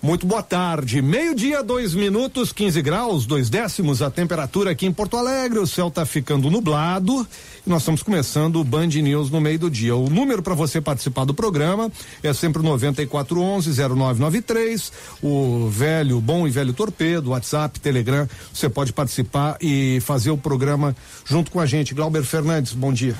Muito boa tarde, 12:00, 2 minutos, 15 graus, 2 décimos a temperatura aqui em Porto Alegre, o céu tá ficando nublado e nós estamos começando o Band News no meio do dia. O número para você participar do programa é sempre o 9411-0993, o bom e velho torpedo, WhatsApp, Telegram, você pode participar e fazer o programa junto com a gente. Glauber Fernandes, bom dia.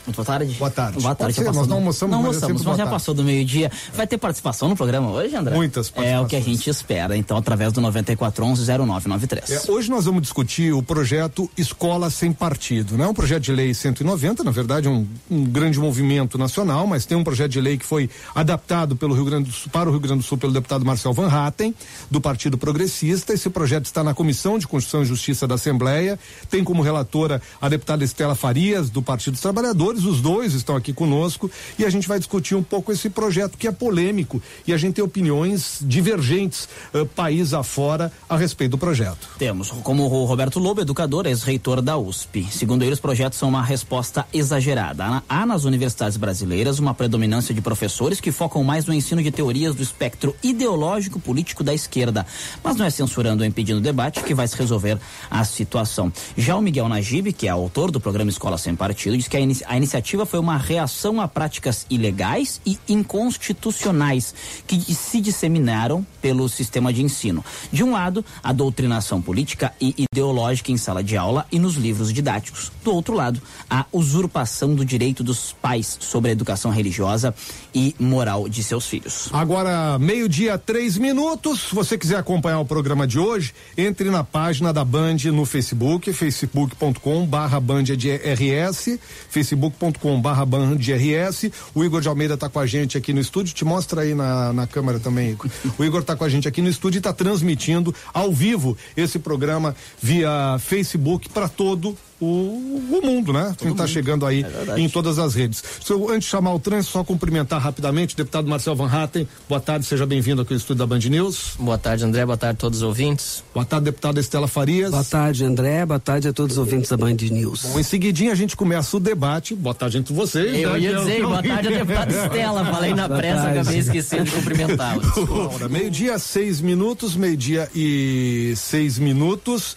Muito boa tarde. Boa tarde. Boa tarde. Nós não almoçamos, mas já passou do meio-dia. Vai ter participação no programa hoje, André? Muitas participações. É o que a gente espera, então, através do 9411-0993. Hoje nós vamos discutir o projeto Escola Sem Partido, né? Um projeto de lei 190, na verdade um grande movimento nacional, mas tem um projeto de lei que foi adaptado para o Rio Grande do Sul pelo deputado Marcel Van Hatten, do Partido Progressista. Esse projeto está na Comissão de Constituição e Justiça da Assembleia, tem como relatora a deputada Estela Farias, do Partido dos Trabalhadores. Os dois estão aqui conosco e a gente vai discutir um pouco esse projeto que é polêmico e a gente tem opiniões divergentes país afora a respeito do projeto. Temos como o Roberto Lobo, educador, ex-reitor da USP. Segundo ele, os projetos são uma resposta exagerada. Há nas universidades brasileiras uma predominância de professores que focam mais no ensino de teorias do espectro ideológico político da esquerda, mas não é censurando ou impedindo o debate que vai se resolver a situação. Já o Miguel Najib, que é autor do programa Escola Sem Partido, diz que a iniciativa foi uma reação a práticas ilegais e inconstitucionais que se disseminaram pelo sistema de ensino. De um lado, a doutrinação política e ideológica em sala de aula e nos livros didáticos. Do outro lado, a usurpação do direito dos pais sobre a educação religiosa e moral de seus filhos. Agora, 12:00, 3 minutos. Se você quiser acompanhar o programa de hoje, entre na página da Band no Facebook, facebook.com/BandRS, facebook.com/BandRS. O Igor de Almeida tá com a gente aqui no estúdio, te mostra aí na câmera também, Igor. O Igor tá com a gente aqui no estúdio e tá transmitindo ao vivo esse programa via Facebook para todo o mundo, né? Quem tá chegando aí em todas as redes. Antes de chamar o trânsito, só cumprimentar rapidamente o deputado Marcel Van Hatten. Boa tarde, seja bem-vindo aqui ao estúdio da Band News. Boa tarde, André, boa tarde a todos os ouvintes. Boa tarde, deputada Estela Farias. Boa tarde, André, boa tarde a todos os ouvintes da Band News. Bom, em seguidinha a gente começa o debate. Boa tarde entre vocês. Eu ia dizer, boa tarde a deputada Estela, falei na pressa, acabei esquecendo de cumprimentá-la. 12:00, 6 minutos, 12:06.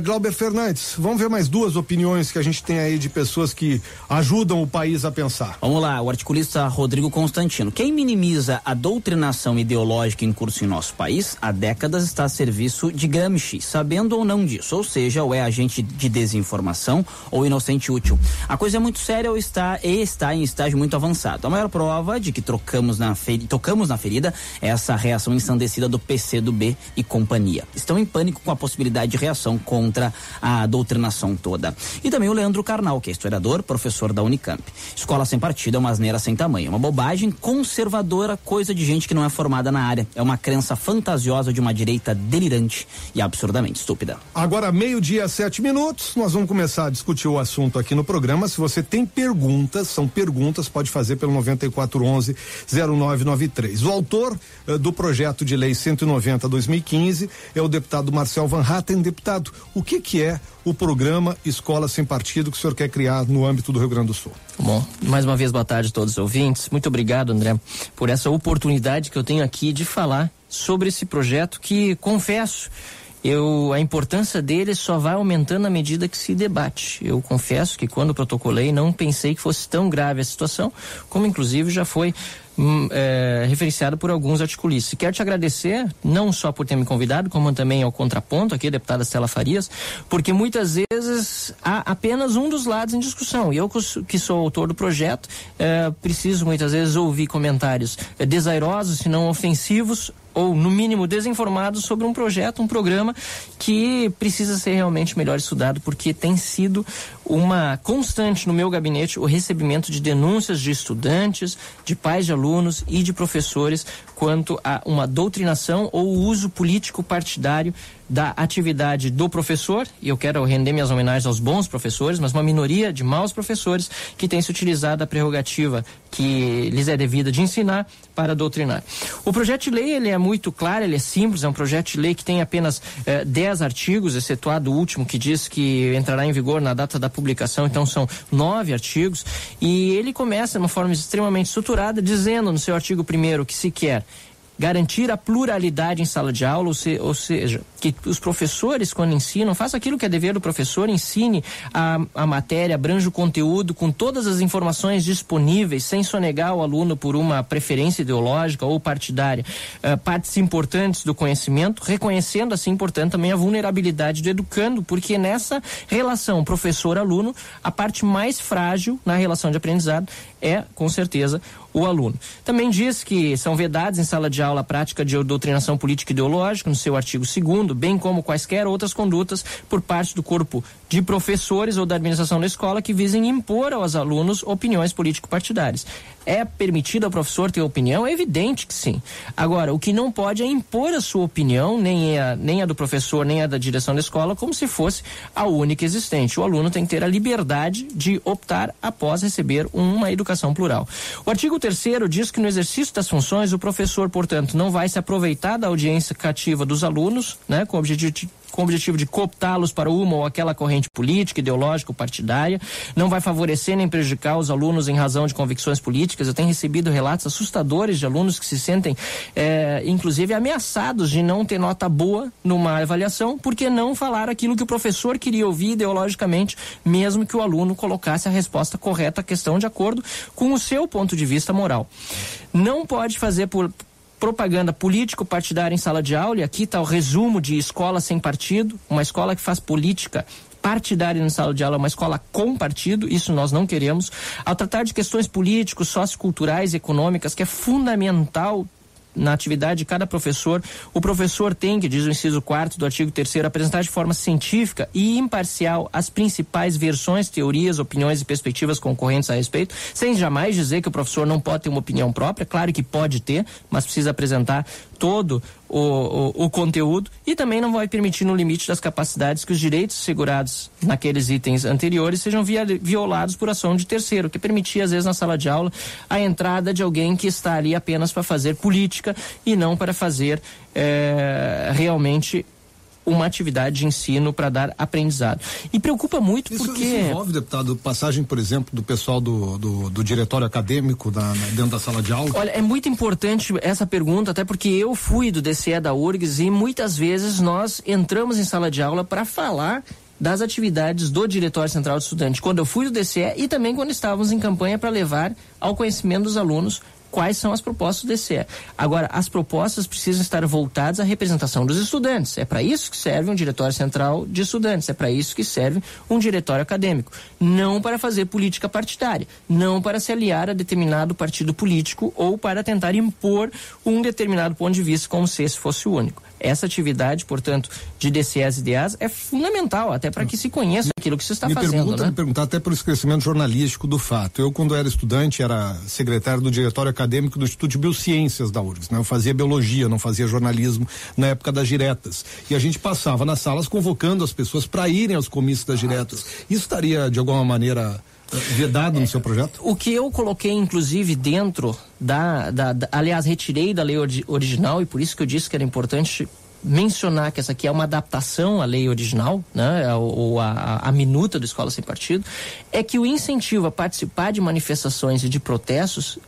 Glauber Fernandes, vamos ver mais duas opiniões que a gente tem aí de pessoas que ajudam o país a pensar. Vamos lá, o articulista Rodrigo Constantino. Quem minimiza a doutrinação ideológica em curso em nosso país há décadas está a serviço de Gramsci, sabendo ou não disso, ou seja, ou é agente de desinformação ou inocente útil. A coisa é muito séria ou está em estágio muito avançado. A maior prova de que tocamos na ferida é essa reação ensandecida do PCdoB e companhia. Estão em pânico com a possibilidade de reação contra a doutrinação toda. E também o Leandro Carnal, que é historiador, professor da Unicamp. Escola sem partido é uma asneira sem tamanho, uma bobagem conservadora, coisa de gente que não é formada na área. É uma crença fantasiosa de uma direita delirante e absurdamente estúpida. Agora, 12:07, nós vamos começar a discutir o assunto aqui no programa. Se você tem perguntas, pode fazer pelo 9411-0993. O autor do projeto de lei 190/2015 é o deputado Marcel Van Hatten. Deputado, o que é o programa Escola Sem Partido que o senhor quer criar no âmbito do Rio Grande do Sul? Bom, mais uma vez boa tarde a todos os ouvintes. Muito obrigado, André, por essa oportunidade que eu tenho aqui de falar sobre esse projeto que, confesso, a importância dele só vai aumentando à medida que se debate. Eu confesso que quando protocolei não pensei que fosse tão grave a situação, como inclusive já foi referenciado por alguns articulistas. E quero te agradecer, não só por ter me convidado, como também ao contraponto aqui, a deputada Estela Farias, porque muitas vezes há apenas um dos lados em discussão. E eu, que sou autor do projeto, preciso muitas vezes ouvir comentários desairosos, se não ofensivos, ou no mínimo desinformados sobre um projeto, um programa que precisa ser realmente melhor estudado, porque tem sido uma constante no meu gabinete o recebimento de denúncias de estudantes, de pais de alunos e de professores quanto a uma doutrinação ou uso político partidário da atividade do professor, e eu quero render minhas homenagens aos bons professores, mas uma minoria de maus professores que tem se utilizado a prerrogativa que lhes é devida de ensinar para doutrinar. O projeto de lei, ele é muito claro, ele é simples, é um projeto de lei que tem apenas 10 artigos, excetuado o último que diz que entrará em vigor na data da publicação, então são 9 artigos, e ele começa de uma forma extremamente estruturada, dizendo no seu artigo 1º que se quer garantir a pluralidade em sala de aula, ou seja, que os professores, quando ensinam, façam aquilo que é dever do professor, ensine a matéria, abrange o conteúdo com todas as informações disponíveis, sem sonegar o aluno por uma preferência ideológica ou partidária, partes importantes do conhecimento, reconhecendo assim, portanto, também a vulnerabilidade do educando, porque nessa relação professor-aluno, a parte mais frágil na relação de aprendizado é, com certeza, o aluno. Também diz que são vedados em sala de aula a prática de doutrinação política e ideológica, no seu artigo 2º, bem como quaisquer outras condutas por parte do corpo de professores ou da administração da escola que visem impor aos alunos opiniões político-partidárias. É permitido ao professor ter opinião? É evidente que sim. Agora, o que não pode é impor a sua opinião, nem a do professor, nem a da direção da escola, como se fosse a única existente. O aluno tem que ter a liberdade de optar após receber uma educação plural. O artigo 3º diz que no exercício das funções, o professor, portanto, não vai se aproveitar da audiência cativa dos alunos, né, com o objetivo de cooptá-los para uma ou aquela corrente política, ideológica ou partidária, não vai favorecer nem prejudicar os alunos em razão de convicções políticas. Eu tenho recebido relatos assustadores de alunos que se sentem, inclusive, ameaçados de não ter nota boa numa avaliação, porque não falaram aquilo que o professor queria ouvir ideologicamente, mesmo que o aluno colocasse a resposta correta à questão de acordo com o seu ponto de vista moral. Não pode fazer propaganda político-partidária em sala de aula, e aqui está o resumo de escola sem partido. Uma escola que faz política partidária na sala de aula é uma escola com partido, isso nós não queremos. Ao tratar de questões políticos, socioculturais e econômicas, que é fundamental na atividade de cada professor, o professor tem, que diz o inciso 4º do artigo 3º, apresentar de forma científica e imparcial as principais versões, teorias, opiniões e perspectivas concorrentes a respeito, sem jamais dizer que o professor não pode ter uma opinião própria. Claro que pode ter, mas precisa apresentar todo o conteúdo, e também não vai permitir, no limite das capacidades, que os direitos assegurados naqueles itens anteriores sejam violados por ação de terceiro, que permitia, às vezes, na sala de aula, a entrada de alguém que está ali apenas para fazer política e não para fazer realmente uma atividade de ensino para dar aprendizado. E preocupa muito porque... Isso envolve, deputado, passagem, por exemplo, do pessoal do diretório acadêmico dentro da sala de aula? Olha, é muito importante essa pergunta, até porque eu fui do DCE da URGS e muitas vezes nós entramos em sala de aula para falar das atividades do Diretório Central do Estudante, quando eu fui do DCE e também quando estávamos em campanha para levar ao conhecimento dos alunos quais são as propostas do DCE. Agora, as propostas precisam estar voltadas à representação dos estudantes. É para isso que serve um Diretório Central de Estudantes, é para isso que serve um diretório acadêmico. Não para fazer política partidária, não para se aliar a determinado partido político ou para tentar impor um determinado ponto de vista como se esse fosse o único. Essa atividade, portanto, de DCEs e DAs é fundamental, até para que se conheça aquilo que se está fazendo. Me perguntar até pelo esclarecimento jornalístico do fato. Eu, quando era estudante, era secretário do Diretório Acadêmico do Instituto de Biociências da URGS, né? Eu fazia biologia, não fazia jornalismo na época das diretas. E a gente passava nas salas convocando as pessoas para irem aos comícios das diretas. Isso estaria, de alguma maneira, vedado no seu projeto? O que eu coloquei, inclusive, dentro aliás, retirei da lei original, e por isso que eu disse que era importante mencionar que essa aqui é uma adaptação à lei original, né, ou a minuta do Escola Sem Partido, é que o incentivo a participar de manifestações e de protestos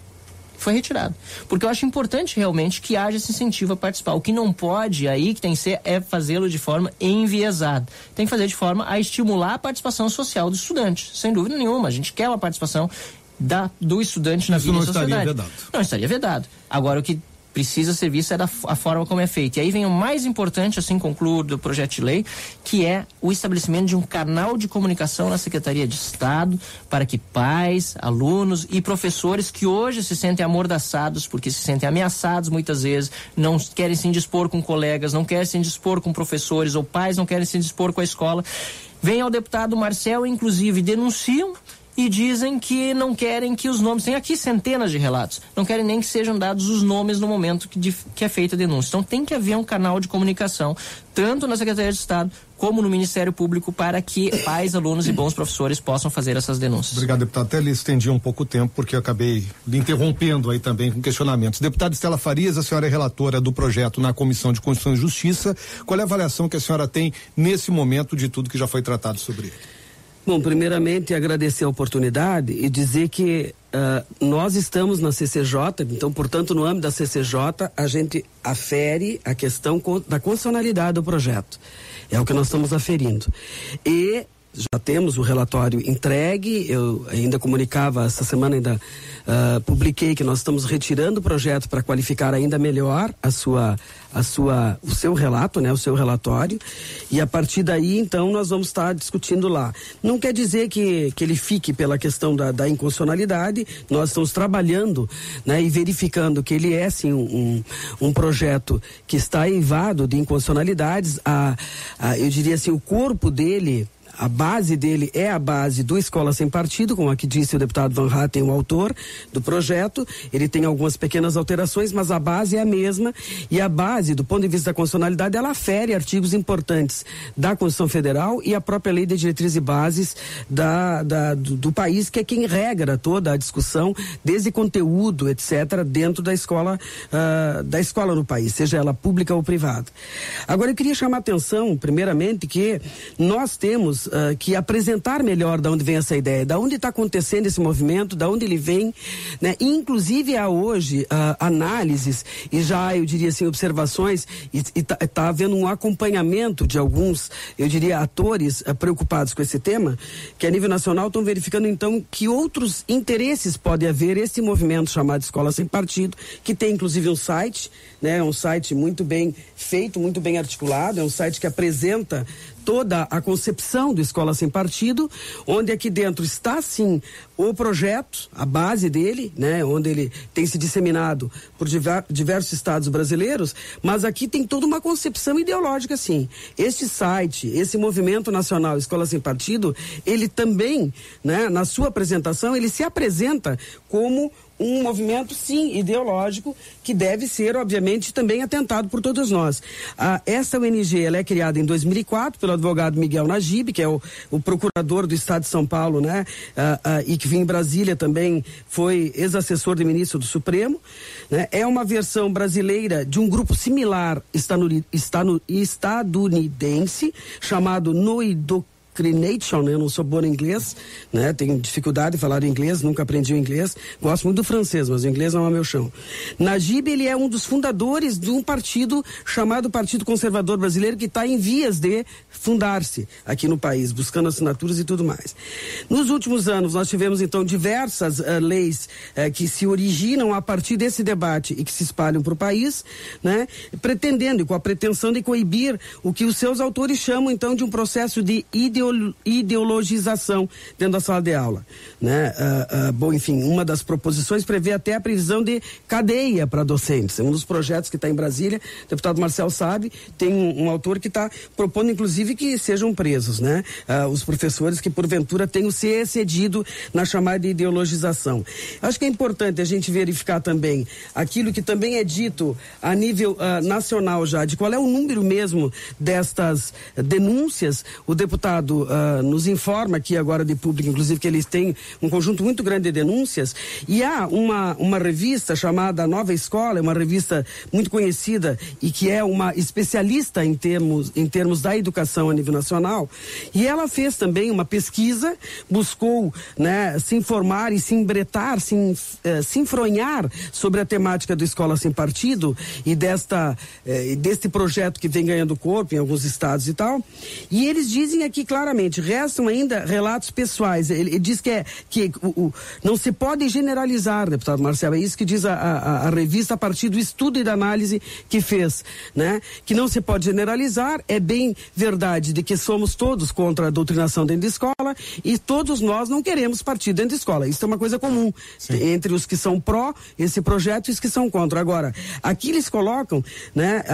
foi retirado. Porque eu acho importante realmente que haja esse incentivo a participar. O que não pode aí, que tem que ser, é fazê-lo de forma enviesada. Tem que fazer de forma a estimular a participação social do estudante. Sem dúvida nenhuma. A gente quer uma participação do estudante na vida da sociedade. Estaria vedado. Não estaria vedado. Agora, o que precisa ser visto é a forma como é feito. E aí vem o mais importante, assim concluo, do projeto de lei, que é o estabelecimento de um canal de comunicação na Secretaria de Estado para que pais, alunos e professores que hoje se sentem amordaçados, porque se sentem ameaçados muitas vezes, não querem se indispor com colegas, não querem se indispor com professores, ou pais não querem se indispor com a escola, vem ao deputado Marcel, inclusive denunciam e dizem que não querem que os nomes, tem aqui centenas de relatos, não querem nem que sejam dados os nomes no momento que é feita a denúncia. Então tem que haver um canal de comunicação, tanto na Secretaria de Estado como no Ministério Público, para que pais, alunos e bons professores possam fazer essas denúncias. Obrigado, deputado. Até lhe estendi um pouco o tempo, porque eu acabei lhe interrompendo aí também com questionamentos. Deputada Estela Farias, a senhora é relatora do projeto na Comissão de Constituição e Justiça. Qual é a avaliação que a senhora tem nesse momento de tudo que já foi tratado sobre ele? Bom, primeiramente agradecer a oportunidade e dizer que nós estamos na CCJ, então, portanto, no âmbito da CCJ, a gente afere a questão da constitucionalidade do projeto. É o que nós estamos aferindo. E já temos o relatório entregue, eu ainda comunicava, essa semana ainda publiquei que nós estamos retirando o projeto para qualificar ainda melhor o seu relato, né, o seu relatório, e a partir daí, então, nós vamos estar discutindo lá. Não quer dizer que ele fique pela questão da inconstitucionalidade, nós estamos trabalhando, né, e verificando que ele é, sim, um projeto que está eivado de inconstitucionalidades, eu diria assim, o corpo dele, a base dele é a base do Escola Sem Partido, como aqui disse o deputado Van Hatten, o autor do projeto. Ele tem algumas pequenas alterações, mas a base é a mesma, e a base, do ponto de vista da constitucionalidade, ela afere artigos importantes da Constituição Federal e a própria Lei de Diretrizes e Bases do país, que é quem regra toda a discussão, desde conteúdo, etc., dentro da escola no país, seja ela pública ou privada. Agora, eu queria chamar a atenção, primeiramente, que nós temos que apresentar melhor de onde vem essa ideia, da onde está acontecendo esse movimento, da onde ele vem, né? Inclusive há hoje análises e já, eu diria assim, observações, e está havendo um acompanhamento de alguns, eu diria, atores preocupados com esse tema, que a nível nacional estão verificando então que outros interesses pode haver esse movimento chamado Escola Sem Partido, que tem inclusive um site, né? Um site muito bem feito, muito bem articulado, é um site que apresenta toda a concepção do Escola Sem Partido, onde aqui dentro está sim o projeto, a base dele, né, onde ele tem se disseminado por diversos estados brasileiros, mas aqui tem toda uma concepção ideológica, sim. Este site, esse movimento nacional Escola Sem Partido, ele também, né, na sua apresentação, ele se apresenta como um movimento, sim, ideológico, que deve ser, obviamente, também atentado por todos nós. Essa ONG, ela é criada em 2004 pelo advogado Miguel Najib, que é o procurador do Estado de São Paulo, né? E que vinha em Brasília também, foi ex-assessor de ministro do Supremo, né? É uma versão brasileira de um grupo similar estadunidense, chamado Noidoctrination, né? Eu não sou bom em inglês, né? Tenho dificuldade de falar inglês, nunca aprendi o inglês, gosto muito do francês, mas o inglês não é o meu chão. Najib, ele é um dos fundadores de um partido chamado Partido Conservador Brasileiro, que está em vias de fundar-se aqui no país, buscando assinaturas e tudo mais. Nos últimos anos, nós tivemos então diversas leis que se originam a partir desse debate e que se espalham para o país, né? Pretendendo e com a pretensão de coibir o que os seus autores chamam então de um processo de ideologização dentro da sala de aula, né? Bom, enfim, uma das proposições prevê até a previsão de cadeia para docentes. É um dos projetos que está em Brasília, o deputado Marcel sabe, tem um autor que está propondo, inclusive, que sejam presos, né? Os professores que, porventura, tenham se excedido na chamada ideologização. Acho que é importante a gente verificar também aquilo que também é dito a nível nacional já, de qual é o número mesmo destas denúncias. O deputado nos informa aqui agora de público, inclusive, que eles têm um conjunto muito grande de denúncias, e há uma revista chamada Nova Escola, é uma revista muito conhecida e que é uma especialista em termos da educação a nível nacional, e ela fez também uma pesquisa, buscou, né, se informar e se embretar, se enfronhar sobre a temática do Escola Sem Partido e deste projeto que vem ganhando corpo em alguns estados e tal, e eles dizem aqui claramente, restam ainda relatos pessoais. Ele diz que não se pode generalizar, deputado Marcel, é isso que diz a revista a partir do estudo e da análise que fez, né? Que não se pode generalizar, é bem verdade de que somos todos contra a doutrinação dentro da escola e todos nós não queremos partido dentro da escola. Isso é uma coisa comum, sim, entre os que são pró esse projeto e os que são contra. Agora, aqui eles colocam, né?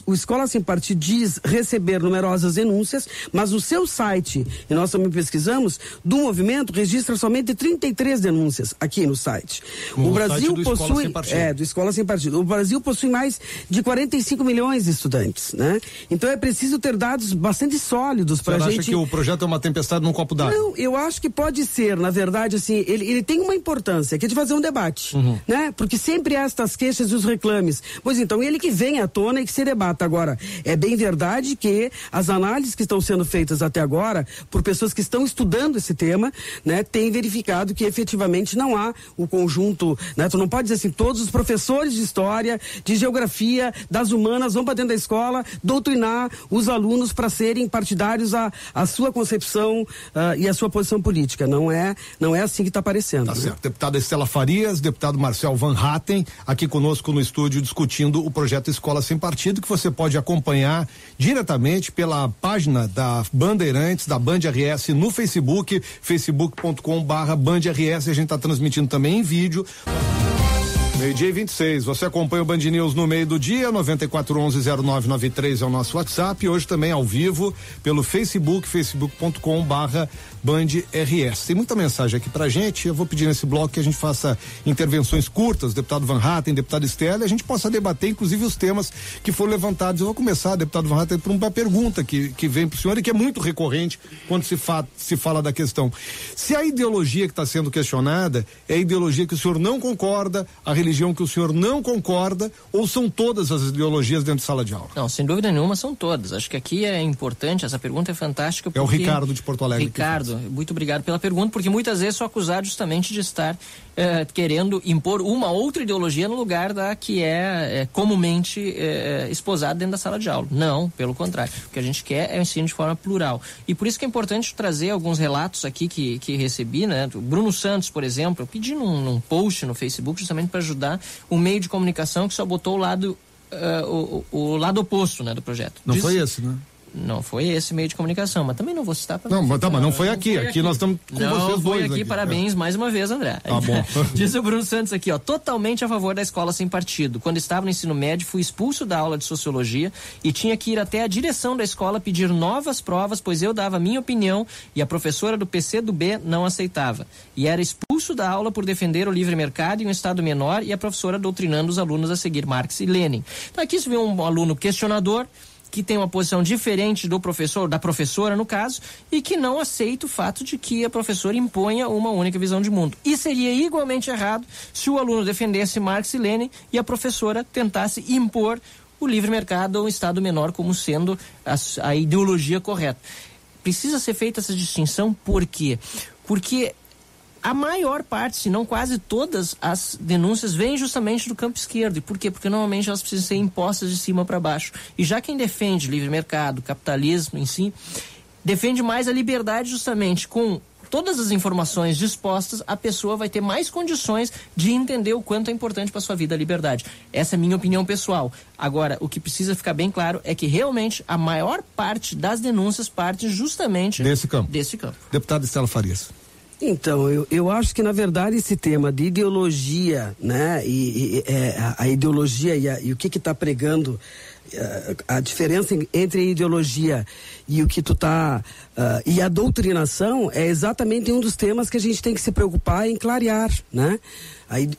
O Escola Sem Partido diz receber numerosas denúncias, mas o seu site, e nós também pesquisamos, do movimento registra somente 33 denúncias aqui no site. O Brasil possui, do Escola Sem Partido. O Brasil possui mais de 45 milhões de estudantes, né? Então é preciso ter dados bastante sólidos para a gente. Você acha que o projeto é uma tempestade num copo d'água? Não, eu acho que pode ser, na verdade, assim, ele tem uma importância, que é de fazer um debate, né? Porque sempre há estas queixas e os reclames. Pois então, ele que vem à tona e que se debata. Agora, é bem verdade que as análises que estão sendo feitas até agora agora, por pessoas que estão estudando esse tema, né, tem verificado que efetivamente não há o conjunto, né? Tu não pode dizer assim, todos os professores de história, de geografia, das humanas vão para dentro da escola doutrinar os alunos para serem partidários à sua concepção e à sua posição política. Não é assim que está aparecendo. Tá certo. Deputada Estela Farias, deputado Marcel Van Hatten, aqui conosco no estúdio discutindo o projeto Escola Sem Partido, que você pode acompanhar diretamente pela página da Bandeirantes, da Band RS no Facebook, facebook.com/BandRS. A gente está transmitindo também em vídeo. Meio-dia e 26, você acompanha o Band News no meio do dia, 94110993 é o nosso WhatsApp, hoje também ao vivo pelo Facebook, facebook.com/BandRS. Tem muita mensagem aqui pra gente, eu vou pedir nesse bloco que a gente faça intervenções curtas, deputado Van Hatten, deputado Estela, e a gente possa debater inclusive os temas que foram levantados. Eu vou começar, deputado Van Hatten, por uma pergunta que vem pro senhor e que é muito recorrente quando se fala da questão. Se a ideologia que está sendo questionada é a ideologia que o senhor não concorda, a religião que o senhor não concorda, ou são todas as ideologias dentro de sala de aula? Não, sem dúvida nenhuma são todas. Acho que aqui é importante, essa pergunta é fantástica. É o Ricardo de Porto Alegre. Ricardo, muito obrigado pela pergunta, porque muitas vezes sou acusado justamente de estar querendo impor uma outra ideologia no lugar da que é comumente esposada dentro da sala de aula. Não, pelo contrário. O que a gente quer é o ensino de forma plural. E por isso que é importante trazer alguns relatos aqui que recebi, né? O Bruno Santos, por exemplo, eu pedi num post no Facebook justamente para ajudar um meio de comunicação que só botou o lado oposto, né, do projeto. Não foi esse, né? Não foi esse meio de comunicação, mas também não vou citar. Não, mas não foi aqui. Aqui nós estamos com vocês dois. Não foi aqui, parabéns mais uma vez, André. Tá bom. Diz o Bruno Santos aqui, totalmente a favor da escola sem partido. Quando estava no ensino médio, fui expulso da aula de sociologia e tinha que ir até a direção da escola pedir novas provas, pois eu dava minha opinião e a professora do PCdoB não aceitava. E era expulso da aula por defender o livre mercado e um Estado menor e a professora doutrinando os alunos a seguir Marx e Lenin. Então aqui se vê um aluno questionador, que tem uma posição diferente do professor, da professora no caso, e que não aceita o fato de que a professora imponha uma única visão de mundo. E seria igualmente errado se o aluno defendesse Marx e Lenin e a professora tentasse impor o livre mercado ou o Estado menor como sendo a ideologia correta. Precisa ser feita essa distinção, por quê? Porque a maior parte, se não quase todas as denúncias vêm justamente do campo esquerdo. E por quê? Porque normalmente elas precisam ser impostas de cima para baixo. E já quem defende livre mercado, capitalismo em si, defende mais a liberdade justamente com todas as informações dispostas, a pessoa vai ter mais condições de entender o quanto é importante para sua vida a liberdade. Essa é a minha opinião pessoal. Agora, o que precisa ficar bem claro é que realmente a maior parte das denúncias parte justamente desse campo. Deputada Estela Farias. Então, eu acho que, na verdade, esse tema de ideologia, né, a ideologia e o que está pregando, a diferença entre a ideologia e o que tu tá, e a doutrinação é exatamente um dos temas que a gente tem que se preocupar em clarear, né?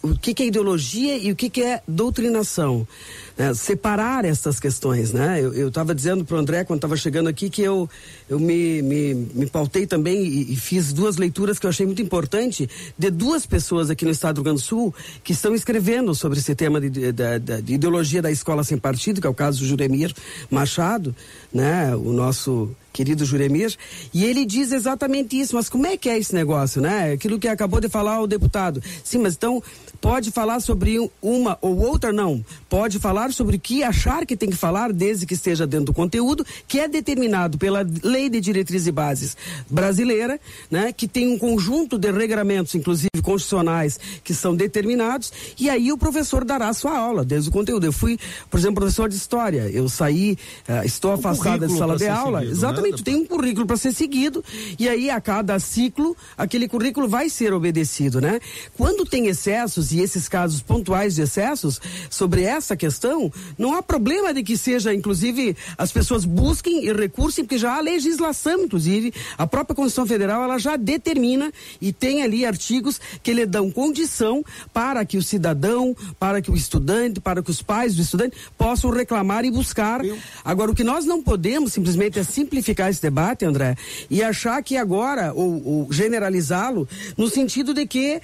O que é ideologia e o que é doutrinação, né? Separar essas questões, né? Eu estava dizendo para o André quando estava chegando aqui que eu me pautei também e fiz duas leituras que eu achei muito importante de duas pessoas aqui no estado do Rio Grande do Sul que estão escrevendo sobre esse tema de ideologia da escola sem partido, que é o caso do Juremir Machado, né? O nosso querido Juremir, e ele diz exatamente isso. Mas como é que é esse negócio, né? Aquilo que acabou de falar o deputado. Sim, mas então pode falar sobre uma ou outra? Não. Pode falar sobre o que achar que tem que falar, desde que esteja dentro do conteúdo, que é determinado pela Lei de Diretrizes e Bases brasileira, né? Que tem um conjunto de regramentos, inclusive constitucionais, que são determinados, e aí o professor dará a sua aula, desde o conteúdo. Eu fui, por exemplo, professor de História. Eu saí, estou afastada de sala de aula. Seguido, exatamente. Né? Tu tem um currículo para ser seguido, e aí a cada ciclo, aquele currículo vai ser obedecido, né? Quando tem excessos, e esses casos pontuais de excessos sobre essa questão, não há problema de que seja, inclusive, as pessoas busquem e recursem, porque já há legislação, inclusive, a própria Constituição Federal, ela já determina e tem ali artigos que lhe dão condição para que o cidadão, para que o estudante, para que os pais do estudante possam reclamar e buscar. Agora, o que nós não podemos simplesmente é simplificar simplificar esse debate, André, e achar que agora, ou generalizá-lo, no sentido de que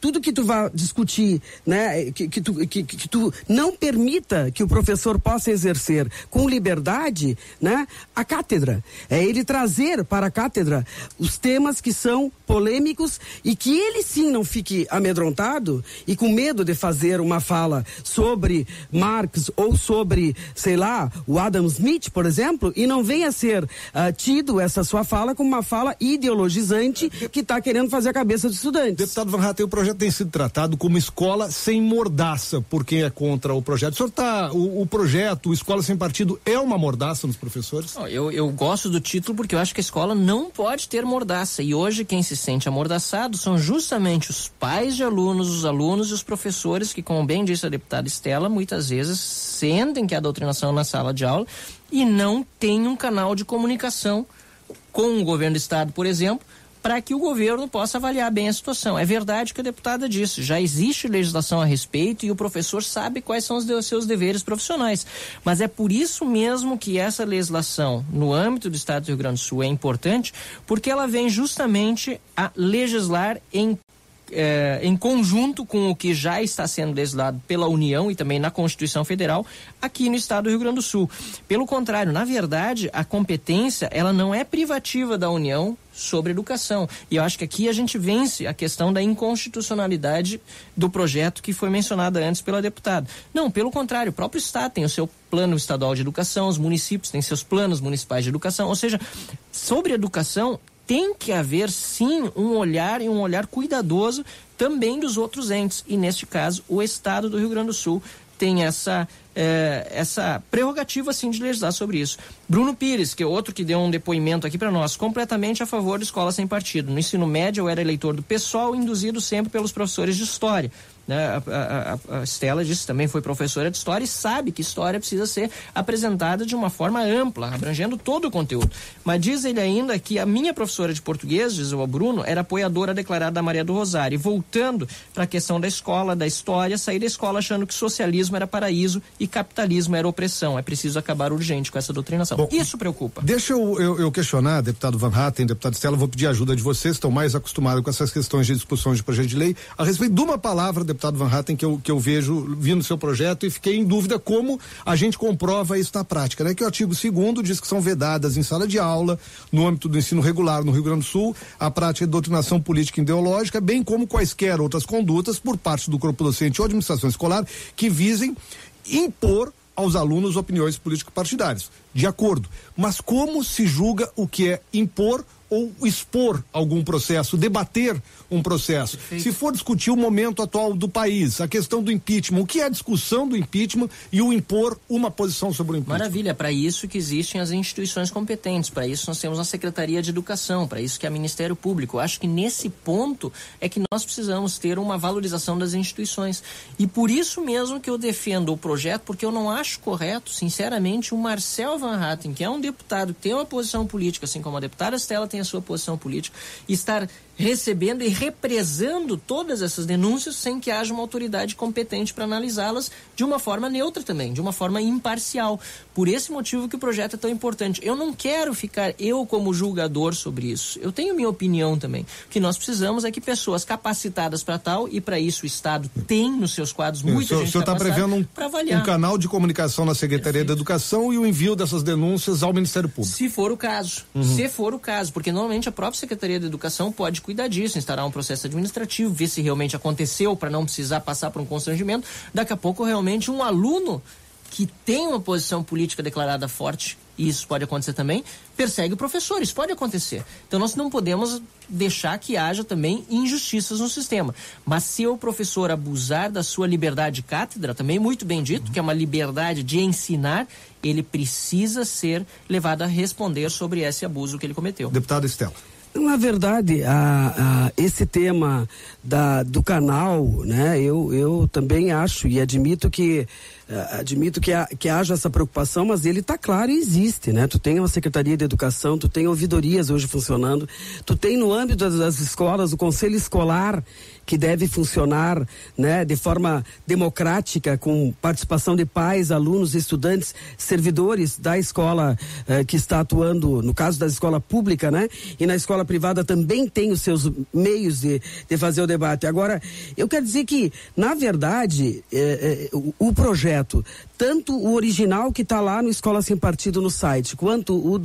tudo que tu vai discutir, né, que tu não permita que o professor possa exercer com liberdade, né, a cátedra. É ele trazer para a cátedra os temas que são polêmicos e que ele sim não fique amedrontado e com medo de fazer uma fala sobre Marx ou sobre, sei lá, o Adam Smith, por exemplo, e não venha a ser tido essa sua fala como uma fala ideologizante que está querendo fazer a cabeça dos estudantes. Deputado Van Hatten, o projeto tem sido tratado como escola sem mordaça por quem é contra o projeto. O senhor o projeto, Escola Sem Partido, é uma mordaça nos professores? Eu gosto do título porque eu acho que a escola não pode ter mordaça, e hoje quem se sente amordaçado são justamente os pais de alunos, os alunos e os professores que, como bem disse a deputada Estela, muitas vezes sentem que a doutrinação na sala de aula e não tem um canal de comunicação com o governo do estado, por exemplo, para que o governo possa avaliar bem a situação. É verdade o que a deputada disse, já existe legislação a respeito e o professor sabe quais são os seus deveres profissionais. Mas é por isso mesmo que essa legislação no âmbito do estado do Rio Grande do Sul é importante, porque ela vem justamente a legislar em conjunto com o que já está sendo legislado pela União e também na Constituição Federal aqui no estado do Rio Grande do Sul. Pelo contrário, na verdade, a competência ela não é privativa da União sobre educação. E eu acho que aqui a gente vence a questão da inconstitucionalidade do projeto que foi mencionada antes pela deputada. Não, pelo contrário, o próprio estado tem o seu plano estadual de educação, os municípios têm seus planos municipais de educação, ou seja, sobre educação tem que haver sim um olhar cuidadoso também dos outros entes, e neste caso o estado do Rio Grande do Sul tem essa prerrogativa assim de legislar sobre isso. Bruno Pires, que é outro que deu um depoimento aqui para nós, completamente a favor de escola sem partido. No ensino médio eu era eleitor do PSOL, induzido sempre pelos professores de história. A Estela disse, também foi professora de história e sabe que história precisa ser apresentada de uma forma ampla, abrangendo todo o conteúdo. Mas diz ele ainda que a minha professora de português, diz o Bruno, era apoiadora declarada da Maria do Rosário. E voltando para a questão da escola, da história, saí da escola achando que socialismo era paraíso e capitalismo era opressão. É preciso acabar urgente com essa doutrinação. Bom, isso preocupa. Deixa eu questionar, deputado Van Hatten, deputado Estela, vou pedir ajuda de vocês, estão mais acostumados com essas questões de discussões de projeto de lei, a respeito de uma palavra, deputado Van Hatten, que eu vi no seu projeto e fiquei em dúvida como a gente comprova isso na prática, né? Que o artigo 2º diz que são vedadas em sala de aula, no âmbito do ensino regular no Rio Grande do Sul, a prática de doutrinação política e ideológica, bem como quaisquer outras condutas por parte do corpo docente ou administração escolar que visem impor aos alunos opiniões político-partidárias. De acordo. Mas como se julga o que é impor ou expor algum processo, debater um processo? Perfeito. Se for discutir o momento atual do país, a questão do impeachment, o que é a discussão do impeachment e o impor uma posição sobre o impeachment? Maravilha, para isso que existem as instituições competentes, para isso nós temos a Secretaria de Educação, para isso que é o Ministério Público. Eu acho que nesse ponto é que nós precisamos ter uma valorização das instituições. E por isso mesmo que eu defendo o projeto, porque eu não acho correto, sinceramente, o Marcel Van Hatten, que é um deputado que tem uma posição política, assim como a deputada Estela tem a sua posição política, estar recebendo e represando todas essas denúncias sem que haja uma autoridade competente para analisá-las de uma forma neutra também, de uma forma imparcial. Por esse motivo que o projeto é tão importante. Eu não quero ficar eu como julgador sobre isso. Eu tenho minha opinião também. O que nós precisamos é que pessoas capacitadas para tal, e para isso o Estado tem nos seus quadros muita gente capacitada para avaliar. O senhor está prevendo um canal de comunicação na Secretaria da Educação e o envio dessas denúncias ao Ministério Público? Se for o caso. Se for o caso, porque normalmente a própria Secretaria da Educação pode cuidar disso, instaurar um processo administrativo, ver se realmente aconteceu para não precisar passar por um constrangimento. Daqui a pouco realmente um aluno que tem uma posição política declarada forte, e isso pode acontecer também, persegue o professor, isso pode acontecer. Então nós não podemos deixar que haja também injustiças no sistema. Mas se o professor abusar da sua liberdade de cátedra, também muito bem dito, que é uma liberdade de ensinar, ele precisa ser levado a responder sobre esse abuso que ele cometeu. Deputada Estela. Na verdade, esse tema do canal, né, eu também acho e admito que haja essa preocupação, mas ele está claro e existe, né? Tu tem uma Secretaria de Educação, tu tem ouvidorias hoje funcionando, tu tem no âmbito das escolas o Conselho Escolar, que deve funcionar, né, de forma democrática, com participação de pais, alunos, estudantes, servidores da escola que está atuando, no caso da escola pública, né? E na escola privada também tem os seus meios de fazer o debate. Agora, eu quero dizer que, na verdade, o projeto, tanto o original que está lá no Escola Sem Partido no site, quanto o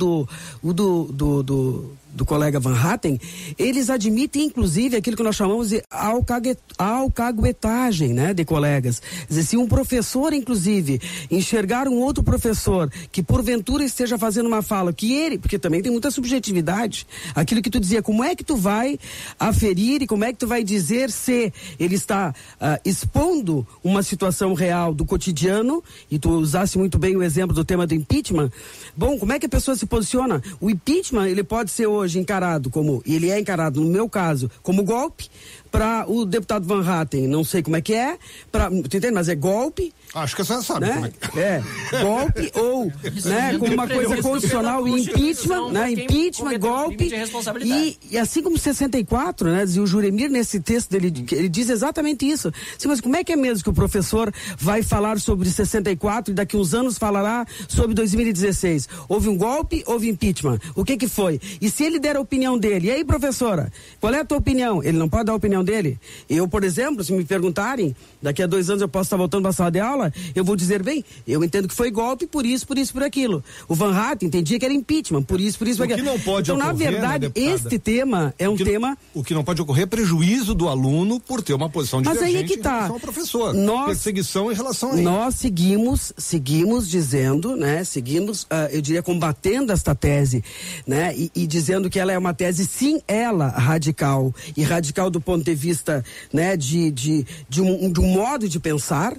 do colega Van Hatten, eles admitem, inclusive, aquilo que nós chamamos de alcaguetagem, né, de colegas. Quer dizer, se um professor, inclusive, enxergar um outro professor que porventura esteja fazendo uma fala que ele, porque também tem muita subjetividade, aquilo que tu dizia, como é que tu vai aferir e como é que tu vai dizer se ele está expondo uma situação real do cotidiano, e tu usaste muito bem o exemplo do tema do impeachment. Bom, como é que a pessoa se posiciona? O impeachment, ele pode ser hoje encarado como, e ele é encarado, no meu caso, como golpe. Para o deputado Van Hatten, não sei como é que é, tu entende? Mas é golpe. Acho que você sabe, né? Como é que é. Golpe ou, né, como uma coisa constitucional, impeachment, né? Impeachment, golpe. E assim como 64, né? Dizia o Juremir nesse texto dele, ele diz exatamente isso. Sim, mas como é que é mesmo que o professor vai falar sobre 64 e daqui uns anos falará sobre 2016? Houve um golpe, houve impeachment. O que foi? E se ele der a opinião dele, e aí, professora, qual é a tua opinião? Ele não pode dar a opinião dele. Eu, por exemplo, se me perguntarem, daqui a 2 anos eu posso estar voltando para a sala de aula, eu vou dizer, bem, eu entendo que foi golpe, por isso, por aquilo. O Van Hatten entendia que era impeachment, por isso, por aquilo. O que não pode então, ocorrer, na verdade, né, este tema é um tema... O que não pode ocorrer é prejuízo do aluno por ter uma posição divergente. Mas aí é que tá. Em relação ao professor. Perseguição em relação a ele. Nós seguimos dizendo, né, eu diria, combatendo esta tese, né, e dizendo que ela é uma tese, sim, ela, radical, e radical do ponto de vista, né, de um modo de pensar,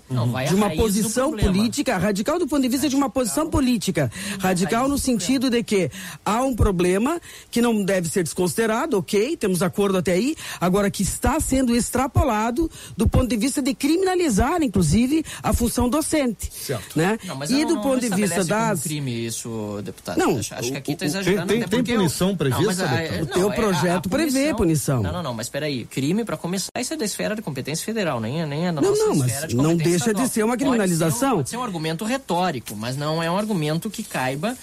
de uma posição política, radical do ponto de vista de uma posição política, radical no sentido de que há um problema que não deve ser desconsiderado, ok, temos acordo até aí, agora que está sendo extrapolado do ponto de vista de criminalizar, inclusive, a função docente, certo, né? Não, mas e do ponto de vista das... crime isso, deputado. Não, acho que aqui está exagerando. Tem punição prevista? O teu projeto prevê punição. Não, mas espera aí, crime, para começar, isso é da esfera de competência federal, nem é da nossa esfera de competência competência não deixa estadual. de ser uma criminalização. Pode ser um argumento retórico, mas não é um argumento que caiba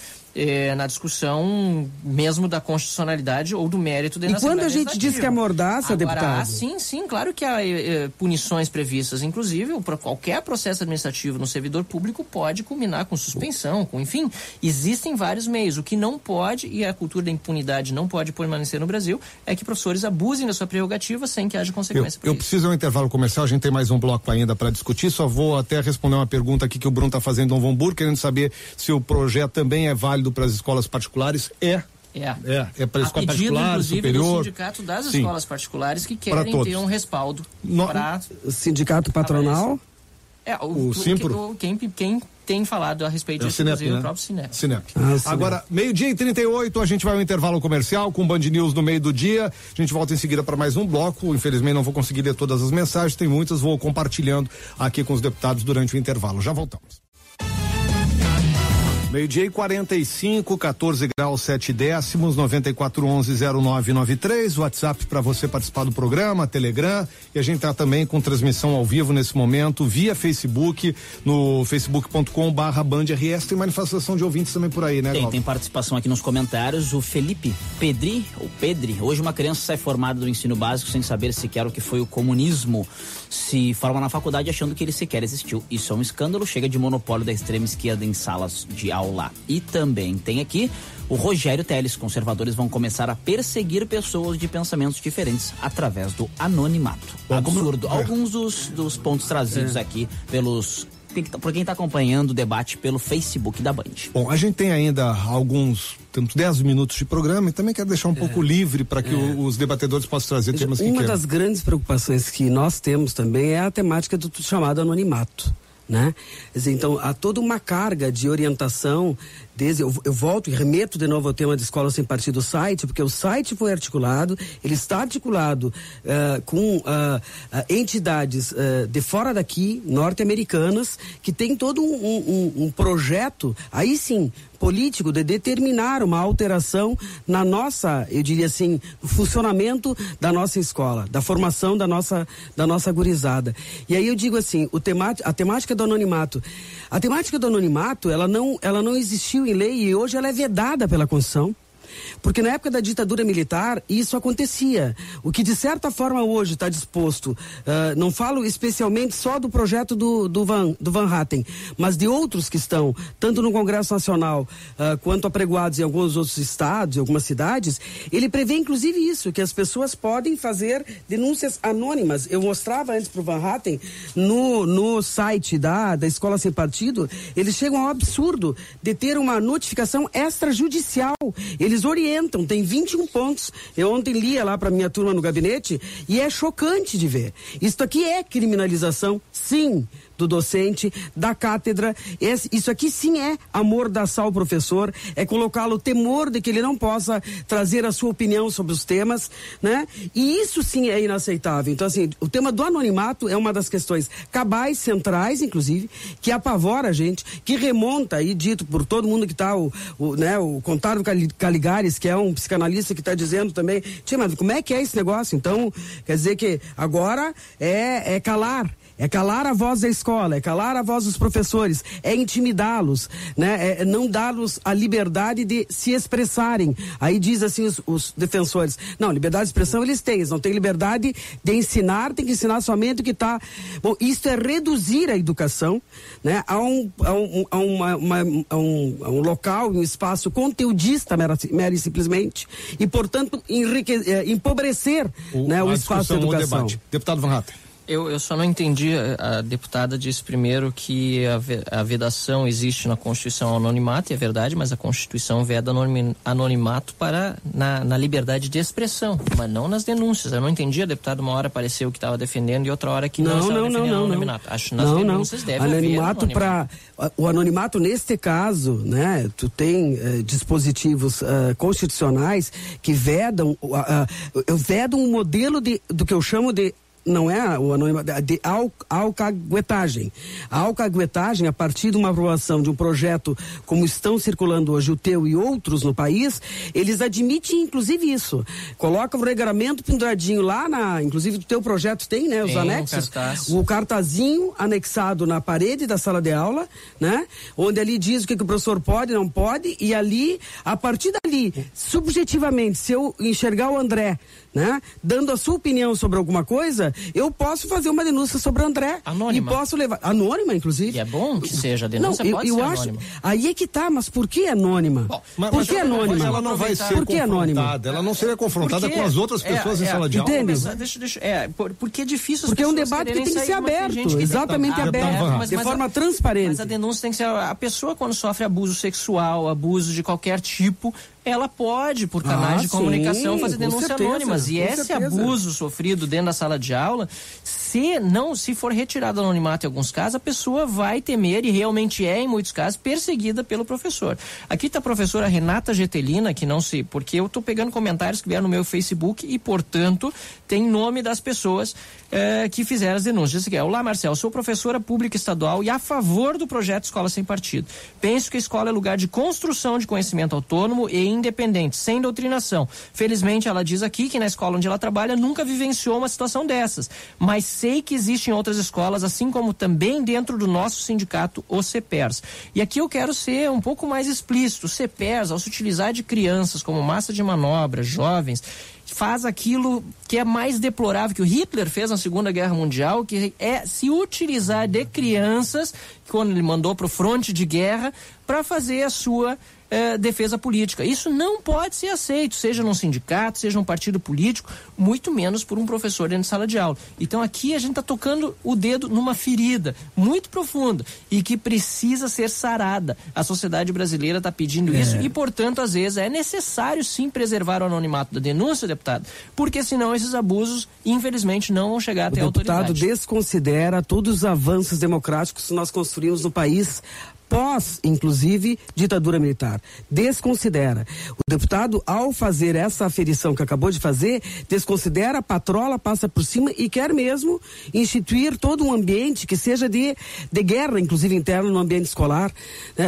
na discussão mesmo da constitucionalidade ou do mérito da Assembleia Legislativa. E quando a gente diz que é mordaça, deputado? Sim, claro que há punições previstas, inclusive para qualquer processo administrativo no servidor público pode culminar com suspensão, enfim, existem vários meios. O que não pode, e a cultura da impunidade não pode permanecer no Brasil, é que professores abusem da sua prerrogativa sem que haja consequência para isso. Eu preciso de um intervalo comercial, a gente tem mais um bloco ainda para discutir, só vou até responder uma pergunta aqui que o Bruno está fazendo em Novo Hamburgo, querendo saber se o projeto também é válido para as escolas particulares. É para a escola particular, superior. Do sindicato das escolas particulares que querem ter um respaldo para... Sindicato patronal? O Simpro? Quem tem falado a respeito disso, inclusive, o próprio Cinep. Agora, 12:38, a gente vai ao intervalo comercial com o Band News no meio do dia. A gente volta em seguida para mais um bloco. Infelizmente não vou conseguir ler todas as mensagens, tem muitas, vou compartilhando aqui com os deputados durante o intervalo. Já voltamos. 12:45, 14 graus 7 décimos, 94110993, WhatsApp para você participar do programa, Telegram, e a gente tá também com transmissão ao vivo nesse momento via Facebook, no facebook.com/BandRS. Tem manifestação de ouvintes também por aí, né? Tem participação aqui nos comentários. O Felipe Pedri, hoje uma criança sai formada do ensino básico sem saber sequer o que foi o comunismo, se forma na faculdade achando que ele sequer existiu. Isso é um escândalo, chega de monopólio da extrema esquerda em salas de aula. E também tem aqui o Rogério Teles, conservadores vão começar a perseguir pessoas de pensamentos diferentes através do anonimato. Absurdo. Alguns dos pontos trazidos aqui por quem está acompanhando o debate pelo Facebook da Band. Bom, a gente tem ainda temos 10 minutos de programa e também quero deixar um pouco livre para que os debatedores possam trazer temas que querem. Uma das grandes preocupações que nós temos também é a temática do chamado anonimato. né? Então, há toda uma carga de orientação. Eu volto e remeto de novo ao tema de Escola Sem Partido, site, porque o site foi articulado, ele está articulado com entidades de fora daqui, norte-americanas, que tem todo um projeto, aí sim, político, de determinar uma alteração na nossa, eu diria assim, no funcionamento da nossa escola, da formação da nossa gurizada. E aí eu digo assim, a temática do anonimato, ela não existiu em lei e hoje ela é vedada pela Constituição. Porque na época da ditadura militar isso acontecia. O que de certa forma hoje está disposto, não falo especialmente só do projeto do Van Hatten, mas de outros que estão, tanto no Congresso Nacional quanto apregoados em alguns outros estados, em algumas cidades, ele prevê inclusive isso, que as pessoas podem fazer denúncias anônimas. Eu mostrava antes para o Van Hatten, no site da Escola Sem Partido, eles chegam ao absurdo de ter uma notificação extrajudicial. Eles orientam, tem 21 pontos. Eu ontem lia lá para minha turma no gabinete e é chocante de ver. Isso aqui é criminalização, sim, do docente, da cátedra. Isso aqui sim é amordaçar o professor, é colocá-lo temor de que ele não possa trazer a sua opinião sobre os temas, né? E isso sim é inaceitável. Então, assim, o tema do anonimato é uma das questões cabais, centrais, inclusive, que apavora a gente, que remonta aí, dito por todo mundo que está, o Contário Caligares, que é um psicanalista que está dizendo também, mas como é que é esse negócio? Então, quer dizer que agora é calar. É calar a voz da escola, é calar a voz dos professores, é intimidá-los, né? É não dar-los a liberdade de se expressarem. Aí diz assim os defensores, não, liberdade de expressão eles têm, eles não têm liberdade de ensinar, tem que ensinar somente o que está... Bom, isso é reduzir a educação, né? A um local, um espaço conteudista, mera e simplesmente, e portanto empobrecer o espaço de educação. O debate. Deputado Van Hatten. Eu só não entendi, a deputada disse primeiro que a vedação existe na Constituição ao anonimato, e é verdade, mas a Constituição veda anonimato na liberdade de expressão, mas não nas denúncias. Eu não entendi, a deputada uma hora pareceu que estava defendendo e outra hora que não estava defendendo o anonimato. Acho que nas denúncias deve haver anonimato. O anonimato, neste caso, né, tu tem dispositivos constitucionais que vedam um modelo do que eu chamo de... Não é o anonimato, de alcaguetagem. A alcaguetagem, a partir de uma aprovação de um projeto como estão circulando hoje o teu e outros no país, eles admitem inclusive isso. Coloca o regramento penduradinho lá inclusive o teu projeto tem, né? Os anexos. O cartazinho anexado na parede da sala de aula, né? Onde ali diz o que o professor pode, não pode, e ali, a partir dali, subjetivamente, se eu enxergar o André, né, dando a sua opinião sobre alguma coisa, eu posso fazer uma denúncia sobre o André. Anônima. E posso levar. Anônima, inclusive. E é bom que seja a denúncia, pode ser anônima. Aí é que tá, mas por que anônima? Por que anônima? Mas ela não vai ser confrontada. Ela não seria confrontada com as outras pessoas em sala de aula. Porque é difícil. Porque é um debate que tem que ser aberto, exatamente aberto, de forma transparente. Mas a denúncia tem que ser, a pessoa quando sofre abuso sexual, abuso de qualquer tipo, ela pode, por canais de comunicação, fazer denúncias anônimas. E esse abuso sofrido dentro da sala de aula, se for retirado do anonimato em alguns casos, a pessoa vai temer, e realmente é, em muitos casos, perseguida pelo professor. Aqui está a professora Renata Getelina, que não sei, porque eu estou pegando comentários que vieram no meu Facebook e, portanto, tem nome das pessoas que fizeram as denúncias. Diz aqui, olá, Marcel, sou professora pública estadual e a favor do projeto Escola Sem Partido. Penso que a escola é lugar de construção de conhecimento autônomo e independente, sem doutrinação. Felizmente, ela diz aqui que na escola onde ela trabalha nunca vivenciou uma situação dessas, mas sei que existem outras escolas, assim como também dentro do nosso sindicato, o CEPERS. E aqui eu quero ser um pouco mais explícito. O CEPERS, ao se utilizar de crianças como massa de manobra, jovens, faz aquilo que é mais deplorável que o Hitler fez na Segunda Guerra Mundial, que é se utilizar de crianças, quando ele mandou para o fronte de guerra, para fazer a sua defesa política. Isso não pode ser aceito, seja num sindicato, seja num partido político, muito menos por um professor dentro de sala de aula. Então aqui a gente está tocando o dedo numa ferida muito profunda e que precisa ser sarada. A sociedade brasileira está pedindo isso e, portanto, às vezes é necessário sim preservar o anonimato da denúncia, deputado. Porque senão esses abusos, infelizmente, não vão chegar até a autoridade. O deputado desconsidera todos os avanços democráticos que nós construímos no país pós, inclusive, ditadura militar. Desconsidera. O deputado, ao fazer essa aferição que acabou de fazer, desconsidera, patrola, passa por cima e quer mesmo instituir todo um ambiente que seja de guerra, inclusive interna, no ambiente escolar.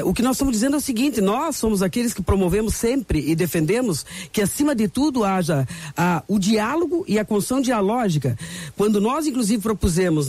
O que nós estamos dizendo é o seguinte: nós somos aqueles que promovemos sempre e defendemos que, acima de tudo, haja o diálogo e a construção dialógica. Quando nós, inclusive, propusemos,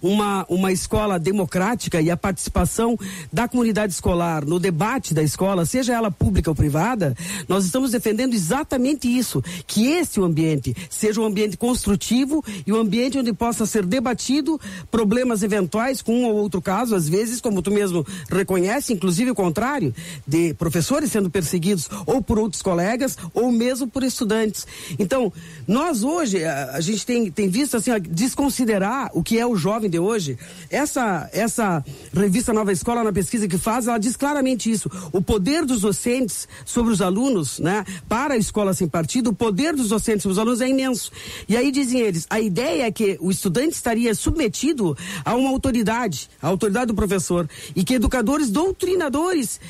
uma escola democrática e a participação da comunidade escolar no debate da escola, seja ela pública ou privada, nós estamos defendendo exatamente isso, que esse ambiente seja um ambiente construtivo e um ambiente onde possa ser debatido problemas eventuais com um ou outro caso, às vezes, como tu mesmo reconhece, inclusive o contrário, de professores sendo perseguidos ou por outros colegas ou mesmo por estudantes. Então, nós hoje, a gente tem visto assim, desconsiderar o que é o jovem de hoje. Essa revista Nova Escola, na pesquisa que faz, ela diz claramente isso: o poder dos docentes sobre os alunos, para a escola sem partido, o poder dos docentes sobre os alunos é imenso. E aí dizem eles, a ideia é que o estudante estaria submetido a uma autoridade, a autoridade do professor, e que educadores doutrinadores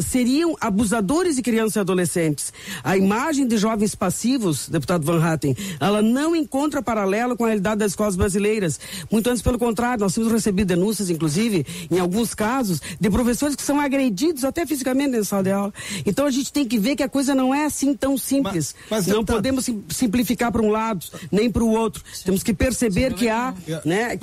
seriam abusadores de crianças e adolescentes. A imagem de jovens passivos, deputado Van Hatten, ela não encontra paralelo com a realidade das escolas brasileiras. Muito antes, pelo contrário, nós temos recebido denúncias, inclusive, em alguns casos, de professores que são agredidos até fisicamente na sala de aula. Então a gente tem que ver que a coisa não é assim tão simples. Mas não podemos simplificar para um lado, nem para o outro. Temos que perceber que há... É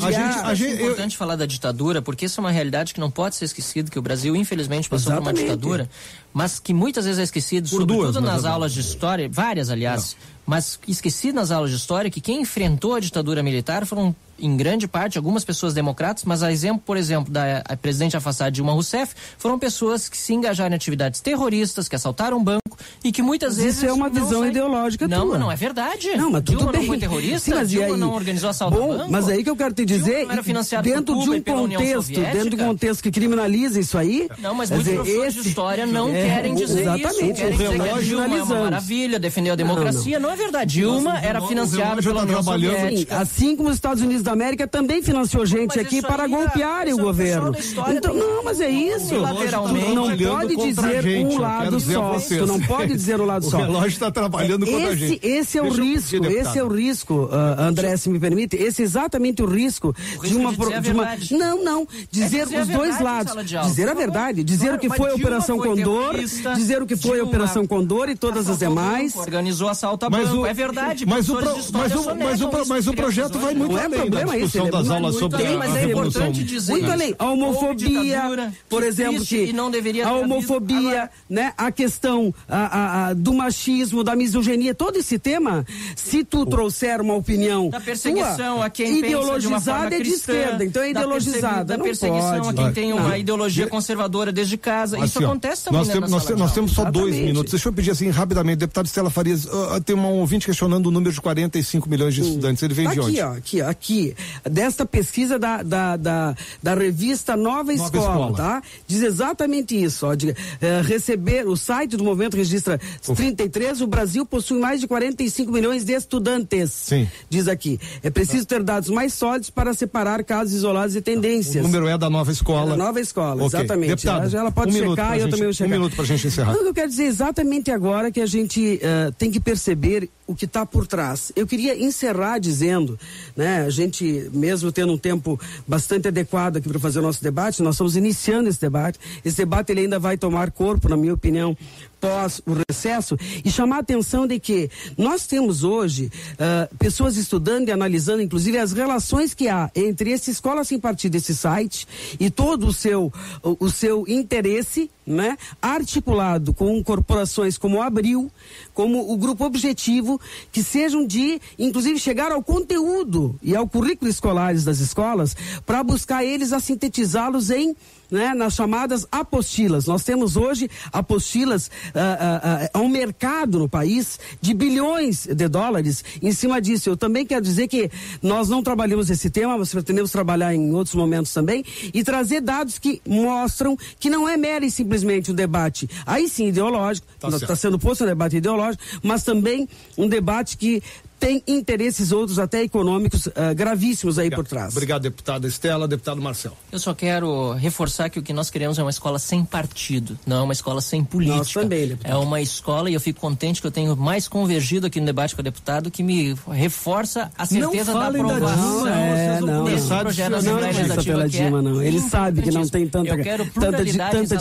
importante falar da ditadura, porque isso é uma realidade que não pode ser esquecida, que o Brasil, infelizmente, passou por uma ditadura, mas que muitas vezes é esquecido, sobretudo nas aulas de história, várias, aliás, mas esquecido nas aulas de história, que quem enfrentou a ditadura militar foram, em grande parte, algumas pessoas democratas, mas a exemplo, por exemplo, da presidente afastada Dilma Rousseff, foram pessoas que se engajaram em atividades terroristas, que assaltaram um banco e que muitas vezes... Isso é uma visão ideológica tua. Não, não é verdade. Não, mas Dilma tudo bem. Não foi terrorista, sim, mas Dilma não organizou assalto ao banco. Mas aí que eu quero te dizer, dentro de um contexto que criminaliza isso aí... Não, mas muitos professores de história não querem dizer exatamente, isso. Querem dizer que Dilma é uma maravilha, defendeu a democracia. Não é verdade. Dilma era financiada pela União Soviética. Assim como os Estados Unidos da América também financiou gente aqui para golpearem o governo. Então, não, mas é isso. Tu não pode dizer um lado só. Tu não pode dizer o lado só. O relógio está trabalhando contra a gente. Esse é o risco, André, se me permite, esse é exatamente o risco de uma... dizer os dois lados. Dizer a verdade, dizer o que foi a Operação Condor, dizer o que foi a Operação Condor e todas as demais. Organizou assalto a banco, é verdade. Mas o projeto vai muito além da discussão das aulas sobre a Revolução. Muito além. A homofobia, por exemplo, a homofobia, a questão do machismo, da misoginia, todo esse tema, se tu trouxer uma opinião da perseguição tua, a quem ideologizada é de esquerda, então é ideologizada. Da perseguição a quem tem uma ideologia conservadora desde casa. Isso acontece também. Nós temos só 2 minutos. Deixa eu pedir assim rapidamente, deputado Stella Farias, tem um ouvinte questionando o número de 45 milhões de estudantes. Ele vem de onde? Aqui, desta pesquisa da revista Nova Escola, tá? Diz exatamente isso, receber, o site do movimento registra 33, o Brasil possui mais de 45 milhões de estudantes. Sim. Diz aqui, é preciso ter dados mais sólidos para separar casos isolados e tendências. O número é da Nova Escola. Da Nova Escola, okay. Exatamente. Deputado, ela pode checar e eu também vou checar. 1 minuto pra gente encerrar. Eu quero dizer exatamente agora que a gente tem que perceber o que está por trás. Eu queria encerrar dizendo, a gente, mesmo tendo um tempo bastante adequado aqui para fazer o nosso debate, nós estamos iniciando esse debate. Esse debate ele ainda vai tomar corpo, na minha opinião, pós o recesso, e chamar a atenção de que nós temos hoje pessoas estudando e analisando, inclusive, as relações que há entre essa escola sem partido, esse site, e todo o seu interesse, articulado com corporações como a Abril, como o Grupo Objetivo, que sejam de, inclusive, chegar ao conteúdo e ao currículo escolares das escolas, para buscar eles a sintetizá-los nas chamadas apostilas. Nós temos hoje apostilas a um mercado no país de bilhões de dólares em cima disso. Eu também quero dizer que nós não trabalhamos esse tema, mas pretendemos trabalhar em outros momentos também e trazer dados que mostram que não é mera e simplesmente simplesmente um debate, aí sim, ideológico, está sendo posto um debate ideológico, mas também um debate que tem interesses outros até econômicos gravíssimos aí por trás. Obrigado, deputada Estela. Deputado Marcelo. Eu só quero reforçar que o que nós queremos é uma escola sem partido, não é uma escola sem política. Nós também, deputado. É uma escola, e eu fico contente que eu tenho mais convergido aqui no debate com o deputado, que me reforça a certeza da aprovação desse projeto da Assembleia Legislativa, que é Ele sabe que não tem tanta divergência,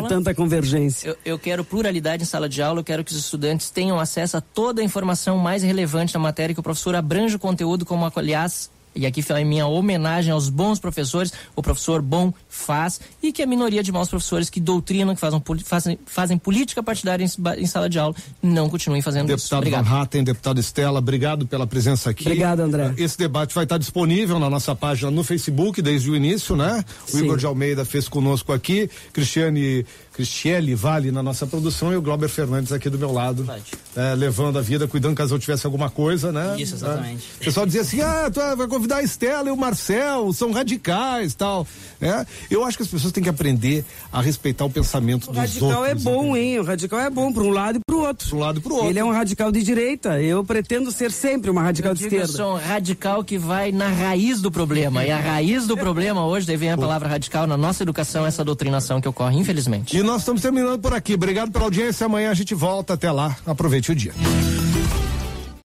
tanta convergência. Eu quero pluralidade em sala de aula, eu quero que os estudantes tenham acesso a toda a informação mais relevante da matéria, que o professor abrange o conteúdo, como, aliás, e aqui foi a minha homenagem aos bons professores, o professor bom faz, e que a minoria de maus professores que doutrinam, que fazem política partidária em sala de aula, não continuem fazendo isso. Deputado Van Hatten, deputado Estela, obrigado pela presença aqui. Obrigado, André. Esse debate vai estar disponível na nossa página no Facebook desde o início, né? O Igor de Almeida fez conosco aqui, Cristiele Vale na nossa produção e o Glauber Fernandes aqui do meu lado, levando a vida, cuidando caso eu tivesse alguma coisa, né? Isso, exatamente. O pessoal dizia assim, tu vai convidar a Estela e o Marcel, são radicais, tal, né? Eu acho que as pessoas têm que aprender a respeitar o pensamento dos outros. O radical é bom, hein? O radical é bom para um lado e para o outro. Para um lado e para o outro. Ele é um radical de direita, eu pretendo ser sempre uma radical de esquerda. Eu sou um radical que vai na raiz do problema, e a raiz do problema hoje, daí vem a palavra radical, na nossa educação, essa doutrinação que ocorre, infelizmente. E nós estamos terminando por aqui. Obrigado pela audiência. Amanhã a gente volta. Até lá. Aproveite o dia.